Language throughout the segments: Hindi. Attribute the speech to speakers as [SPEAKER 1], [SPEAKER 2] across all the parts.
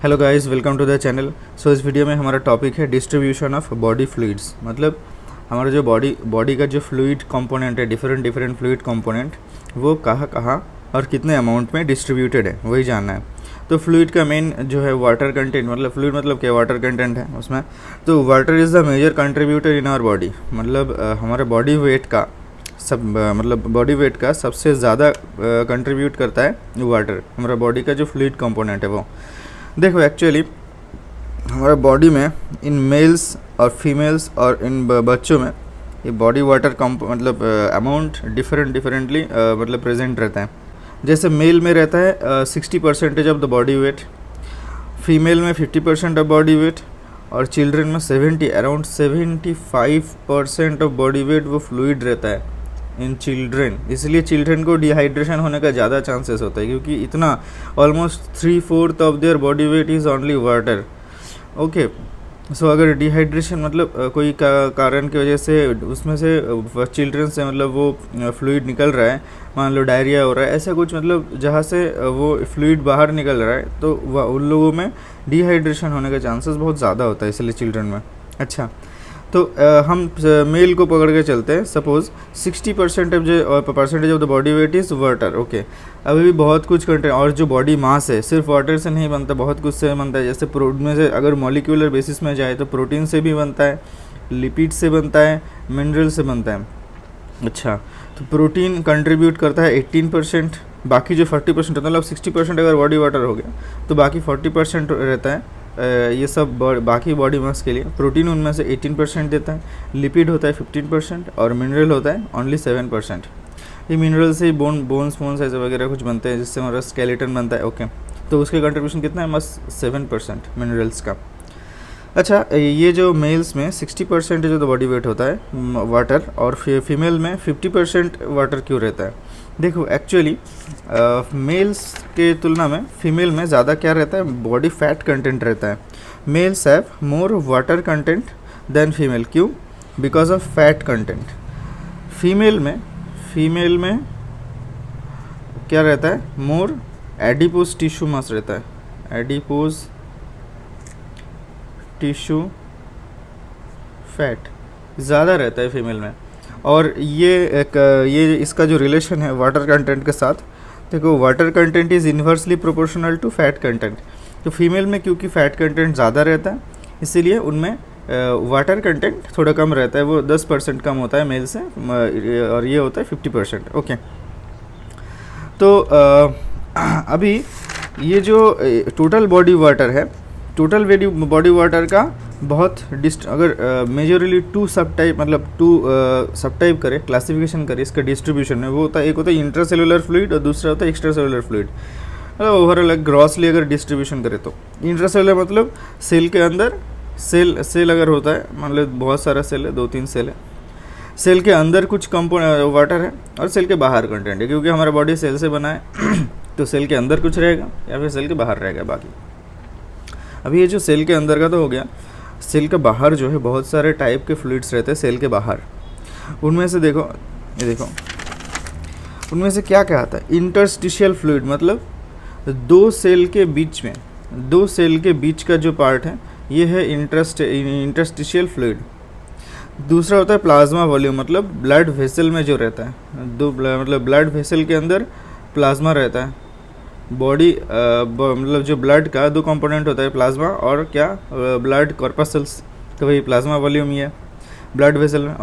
[SPEAKER 1] Hello guys, welcome to the channel. So इस वीडियो में हमारा टॉपिक है डिस्ट्रीब्यूशन ऑफ बॉडी फ्लूइड्स। मतलब हमारा जो बॉडी का जो फ्लूइड कंपोनेंट है, डिफरेंट फ्लूइड कंपोनेंट, वो कहाँ कहाँ और कितने अमाउंट में डिस्ट्रीब्यूटेड है, वही जानना है। तो फ्लूइड का मेन जो है वाटर कंटेंट, मतलब फ्लूइड मतलब क्या, वाटर कंटेंट है उसमें। तो water is the major contributor in our body. मतलब हमारे बॉडी वेट का बॉडी वेट का सबसे ज़्यादा कंट्रीब्यूट करता है वाटर, हमारा बॉडी का जो फ्लूइड कंपोनेंट है वो। देखो एक्चुअली हमारे बॉडी में इन मेल्स और फीमेल्स और इन बच्चों में ये बॉडी वाटर मतलब अमाउंट डिफरेंटली मतलब प्रेजेंट रहता है। जैसे मेल में रहता है 60% of the body weight, female में 50% ऑफ बॉडी वेट, और चिल्ड्रन में अराउंड 75% ऑफ बॉडी वेट वो फ्लूइड रहता है इन चिल्ड्रन। इसलिए चिल्ड्रन को डिहाइड्रेशन होने का ज़्यादा चांसेस होता है, क्योंकि इतना almost 3/4 of their body weight is only water. Okay, so अगर डिहाइड्रेशन मतलब कोई कारण की वजह से उसमें से चिल्ड्रन से मतलब वो फ्लूइड निकल रहा है, मान लो डायरिया हो रहा है, ऐसा कुछ, मतलब जहाँ से वो फ्लूइड बाहर निकल रहा है, तो उन लोगों में डिहाइड्रेशन होने का चांसेस बहुत ज़्यादा होता है, इसलिए चिल्ड्रन में। अच्छा, तो हम मेल को पकड़ के चलते हैं। Suppose 60% of the body weight is water. Okay, अभी भी बहुत कुछ कंटेंट, और जो बॉडी मास है सिर्फ वाटर से नहीं बनता, बहुत कुछ से बनता है। जैसे में से अगर मॉलिक्यूलर बेसिस में जाए तो प्रोटीन से भी बनता है, लिपिड से बनता है, मिनरल से बनता है। अच्छा, तो प्रोटीन कंट्रीब्यूट करता है 18%, बाकी जो 40% मतलब 60% अगर बॉडी वाटर हो गया तो बाकी 40% रहता है ये सब बाकी बॉडी मास के लिए। प्रोटीन उनमें से 18% देता है, लिपिड होता है 15% और मिनरल होता है ओनली 7%। ये मिनरल से ही बोन्स ऐसे वगैरह कुछ बनते हैं, जिससे हमारा स्केलेटन बनता है। ओके, तो उसके कंट्रीब्यूशन कितना है, बस 7% मिनरल्स का। अच्छा, ये जो मेल्स में 60% जो बॉडी वेट होता है वाटर, और फीमेल में 50% वाटर क्यों रहता है? देखो एक्चुअली मेल्स के तुलना में फीमेल में ज़्यादा क्या रहता है, बॉडी फैट कंटेंट रहता है। Males have more water content than female. क्यों? Because of fat content. Female में क्या रहता है, मोर एडिपोज टिश्यू मास रहता है। एडिपोज टिश्यू फैट ज़्यादा रहता है फीमेल में। और ये इसका जो रिलेशन है वाटर कंटेंट के साथ, देखो water content is inversely proportional to fat content. तो फीमेल में क्योंकि फैट कंटेंट ज़्यादा रहता है, इसीलिए उनमें वाटर कंटेंट थोड़ा कम रहता है, वो 10% कम होता है मेल से, और ये होता है 50%। ओके, तो अभी ये जो टोटल बॉडी वाटर है, टोटल बॉडी वाटर का बहुत अगर मेजरली टू सब टाइप करें, क्लासिफिकेशन करें इसका डिस्ट्रीब्यूशन में, वो होता है, एक होता है इंट्रासेलुलर फ्लूइड और दूसरा होता है एक्स्ट्रासेलुलर फ्लूइड। मतलब ओवरऑल ग्रॉसली अगर डिस्ट्रीब्यूशन करें तो इंट्रासेलुलर मतलब सेल के अंदर, सेल अगर होता है, मान लो बहुत सारा सेल है, 2-3 सेल है, सेल के अंदर कुछ कंपोनेंट वाटर है और सेल के बाहर कंटेंट है, क्योंकि हमारा बॉडी सेल से बना है तो सेल के अंदर कुछ रहेगा या फिर सेल के बाहर रहेगा बाकी। अभी ये जो सेल के अंदर का तो हो गया, सेल के बाहर जो है बहुत सारे टाइप के फ्लूइड्स रहते हैं सेल के बाहर। उनमें से देखो, ये देखो, उनमें से क्या क्या आता है, इंटरस्टिशियल फ्लूइड, मतलब दो सेल के बीच का जो पार्ट है, ये है इंटरस्टिशियल फ्लूइड। दूसरा होता है प्लाज्मा वॉल्यूम, मतलब ब्लड वेसल में जो रहता है, मतलब ब्लड वेसल के अंदर प्लाज्मा रहता है। बॉडी मतलब जो ब्लड का 2 कंपोनेंट होता है, प्लाज्मा और क्या, ब्लड कॉर्पसल्स, तो वही प्लाज्मा वॉल्यूम ही है ब्लड वेसल में।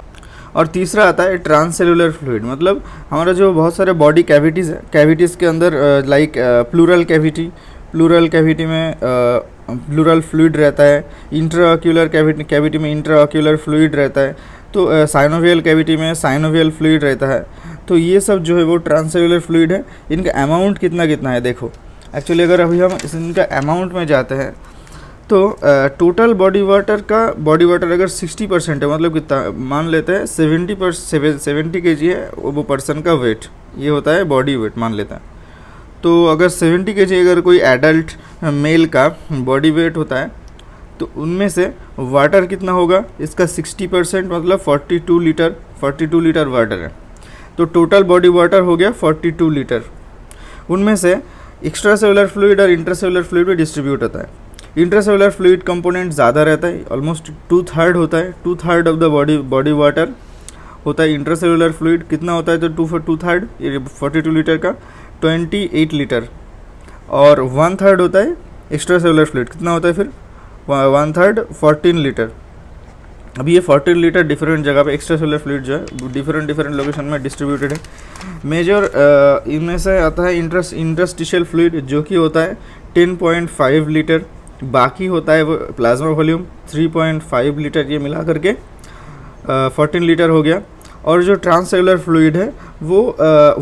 [SPEAKER 1] और तीसरा आता है ट्रांससेलुलर फ्लूइड, मतलब हमारा जो बहुत सारे बॉडी कैविटीज़ है, कैविटीज़ के अंदर लाइक प्लूरल कैविटी में प्लूरल फ्लूइड रहता है, इंट्राऑक्यूलर कैविटी में इंट्राऑक्यूलर फ्लूइड रहता है, तो साइनोवियल कैविटी में साइनोवियल फ्लूइड रहता है। तो ये सब जो है वो ट्रांससेलुलर फ्लूइड है। इनका अमाउंट कितना है, देखो एक्चुअली अगर अभी हम इनका अमाउंट में जाते हैं तो टोटल बॉडी वाटर अगर 60% है, मतलब कितना मान लेते हैं 70 kg है वो पर्सन का वेट, ये होता है बॉडी वेट मान लेता है। तो अगर 70 kg अगर कोई एडल्ट मेल का बॉडी वेट होता है, तो उनमें से वाटर कितना होगा, इसका 60% मतलब 42 लीटर वाटर है। तो टोटल बॉडी वाटर हो गया 42 लीटर। उनमें से एक्स्ट्रा सेलुलर फ्लूइड और इंट्रासेलुलर फ्लूइड भी डिस्ट्रीब्यूट होता है। इंट्रासेलुलर फ्लूइड कंपोनेंट ज़्यादा रहता है, ऑलमोस्ट 2/3 होता है, 2/3 ऑफ द बॉडी वाटर होता है इंट्रासेलुलर फ्लूइड। कितना होता है तो 2/3 42 लीटर का 28 लीटर, और 1/3 होता है एक्स्ट्रा सेलुलर फ्लूइड। कितना होता है फिर 1/3 14 लीटर। अभी ये 14 लीटर डिफरेंट जगह पे एक्स्ट्रा सेलुलर फ्लूइड जो है डिफरेंट लोकेशन में डिस्ट्रीब्यूटेड है। मेजर इनमें से आता है इंटरस्टिशियल फ्लूइड जो कि होता है 10.5 लीटर, बाकी होता है वो प्लाज्मा वॉल्यूम 3.5 लीटर, ये मिला करके 14 लीटर हो गया। और जो ट्रांससेलुलर फ्लूइड है वो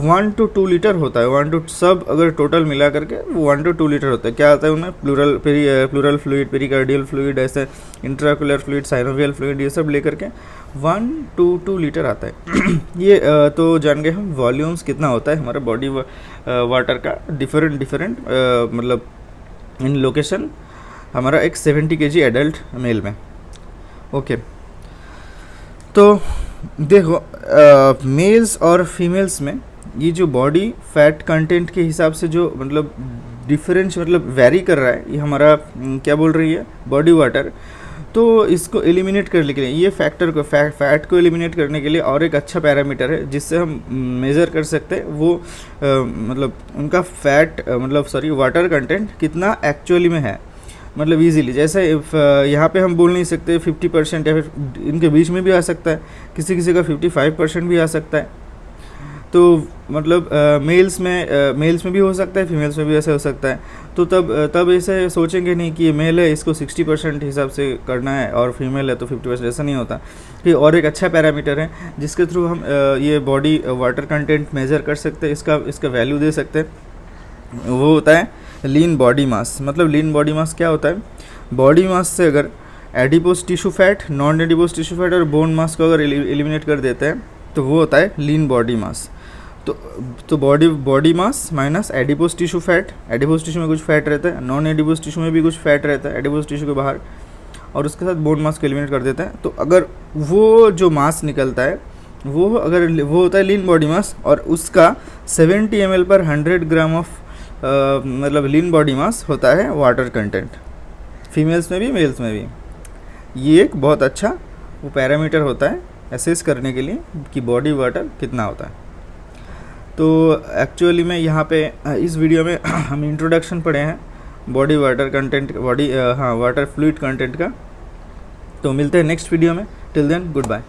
[SPEAKER 1] 1 to 2 लीटर होता है, 1 to सब अगर टोटल मिला करके वो 1 to 2 लीटर होता है। क्या आता है उनमें प्लूरल फ्लूइड, पेरिकार्डियल फ्लूइड, ऐसे इंट्राक्युलर फ्लूइड, साइनोवियल फ्लूइड, ये सब लेकर के 1 to 2 लीटर आता है। ये तो जान गए हम वॉल्यूम्स कितना होता है हमारा बॉडी वाटर का डिफरेंट मतलब इन लोकेशन हमारा एक 70 kg एडल्ट मेल में। ओके, तो देखो मेल्स और फीमेल्स में ये जो बॉडी फैट कंटेंट के हिसाब से जो मतलब डिफरेंस मतलब वेरी कर रहा है, ये हमारा क्या बोल रही है बॉडी वाटर। तो इसको एलिमिनेट करने के लिए ये फैक्टर को फैट को एलिमिनेट करने के लिए और एक अच्छा पैरामीटर है जिससे हम मेज़र कर सकते हैं वो मतलब उनका फैट वाटर कंटेंट कितना एक्चुअली में है, मतलब इजीली। जैसे यहाँ पे हम बोल नहीं सकते 50% या फिर इनके बीच में भी आ सकता है, किसी का 55% भी आ सकता है। तो मतलब मेल्स में भी हो सकता है, फीमेल्स में भी ऐसे हो सकता है। तो तब ऐसे सोचेंगे नहीं कि ये मेल है इसको 60% हिसाब से करना है और फीमेल है तो 50%, ऐसा नहीं होता। ये और एक अच्छा पैरामीटर है जिसके थ्रू हम ये बॉडी वाटर कंटेंट मेज़र कर सकते हैं, इसका वैल्यू दे सकते हैं। वो होता है लीन बॉडी मास। मतलब लीन बॉडी मास क्या होता है, बॉडी मास से अगर adipose tissue fat, non adipose tissue fat और बोन मास को अगर एलिमिनेट कर देते हैं तो वो होता है लीन बॉडी मास। तो body mass minus adipose tissue fat, adipose tissue में कुछ फैट रहता है, नॉन एडिपोज टिश्यू में भी कुछ फैट रहता है एडिपोज टिश्यू के बाहर, और उसके साथ बोन मास को एलिमिनेट कर देते हैं। तो अगर वो जो मास निकलता है वो होता है लीन बॉडी मास, और उसका 70 ml पर 100 ग्राम ऑफ मतलब लीन बॉडी मास होता है वाटर कंटेंट, फीमेल्स में भी मेल्स में भी। ये एक बहुत अच्छा वो पैरामीटर होता है एसेस करने के लिए कि बॉडी वाटर कितना होता है। तो एक्चुअली में यहाँ पे इस वीडियो में हम इंट्रोडक्शन पढ़े हैं body water content, water fluid content का। तो मिलते हैं नेक्स्ट वीडियो में, टिल देन गुड बाय।